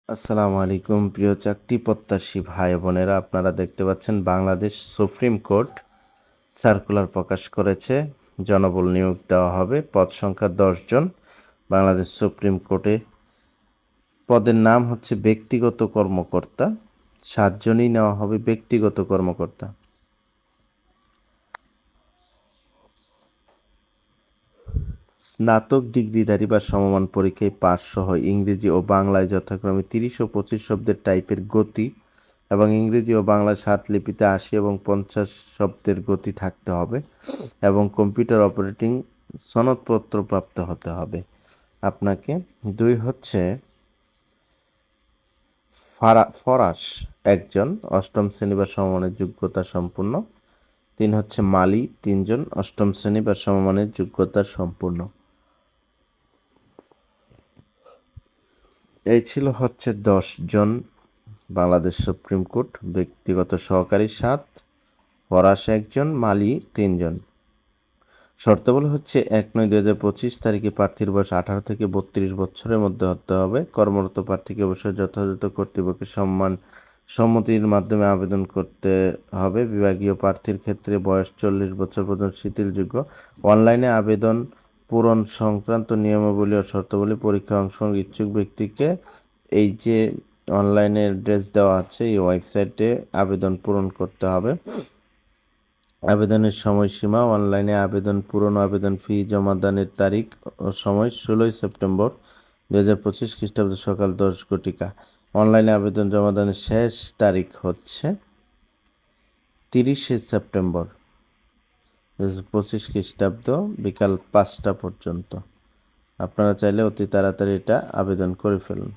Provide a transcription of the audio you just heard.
আসসালামু আলাইকুম প্রিয় চাকরি প্রত্যাশী ভাই বোনেরা, আপনারা দেখতে পাচ্ছেন বাংলাদেশ সুপ্রিম কোর্ট সার্কুলার প্রকাশ করেছে। জনবল নিয়োগ দেওয়া হবে, পদ সংখ্যা 10 জন। বাংলাদেশ সুপ্রিম কোর্টে পদের নাম হচ্ছে ব্যক্তিগত কর্মকর্তা। 7 জনই নেওয়া হবে ব্যক্তিগত কর্মকর্তা। স্নাতক ডিগ্রিধারী বা সমমান পরীক্ষায় পাস সহ ইংরেজি ও বাংলায় যথাক্রমে 30 ও 25 শব্দের টাইপের গতি এবং ইংরেজি ও বাংলা 7 লিপিতে 80 এবং 50 শব্দের গতি থাকতে হবে এবং কম্পিউটার অপারেটিং সনদপত্র প্রাপ্ত হতে হবে। আপনাকে 2 হচ্ছে ফরাশ একজন 8ম শ্রেণী বা সমমানের যোগ্যতা সম্পূর্ণ। 3 হচ্ছে মালি 3 জন 8ম শ্রেণী বা সমমানের যোগ্যতা সম্পূর্ণ। এই ছিল হচ্ছে 10 জন বাংলাদেশ সুপ্রিম কোর্ট। ব্যক্তিগত সহকারী 7, ফরাশ 1 জন, মালি 3 জন। শর্তাবলী হচ্ছে 1/9/2025 তারিখে প্রার্থীর বয়স 18 থেকে 32 বছরের মধ্যে হতে হবে। কর্মরত প্রার্থীকে অবশ্যই যথাযথ কর্তৃপক্ষের সম্মতির মাধ্যমে আবেদন করতে হবে। বিভাগীয় প্রার্থীর ক্ষেত্রে বয়স 40 বছর পর্যন্ত শিথিলযোগ্য। অনলাইনে আবেদন পূরণ সংক্রান্ত নিয়মাবলী ও শর্তাবলী পরীক্ষায় অংশগ্রহণ ইচ্ছুক ব্যক্তিকে এই যে অনলাইনে অ্যাড্রেস দেওয়া আছে এই ওয়েবসাইটে আবেদন পূরণ করতে হবে। আবেদনের সময়সীমা অনলাইনে আবেদন পূরণ ও আবেদন ফি জমা দানের তারিখ ও সময় 16 সেপ্টেম্বর 2025 খ্রিস্টাব্দ সকাল 10 ঘটিকা। অনলাইনে আবেদন জমা দানের শেষ তারিখ হচ্ছে 30 সেপ্টেম্বর 2025 খ্রিস্টাব্দ বিকাল 5টা পর্যন্ত। আপনারা চাইলে অতি তাড়াতাড়ি এটা আবেদন করে ফেলুন।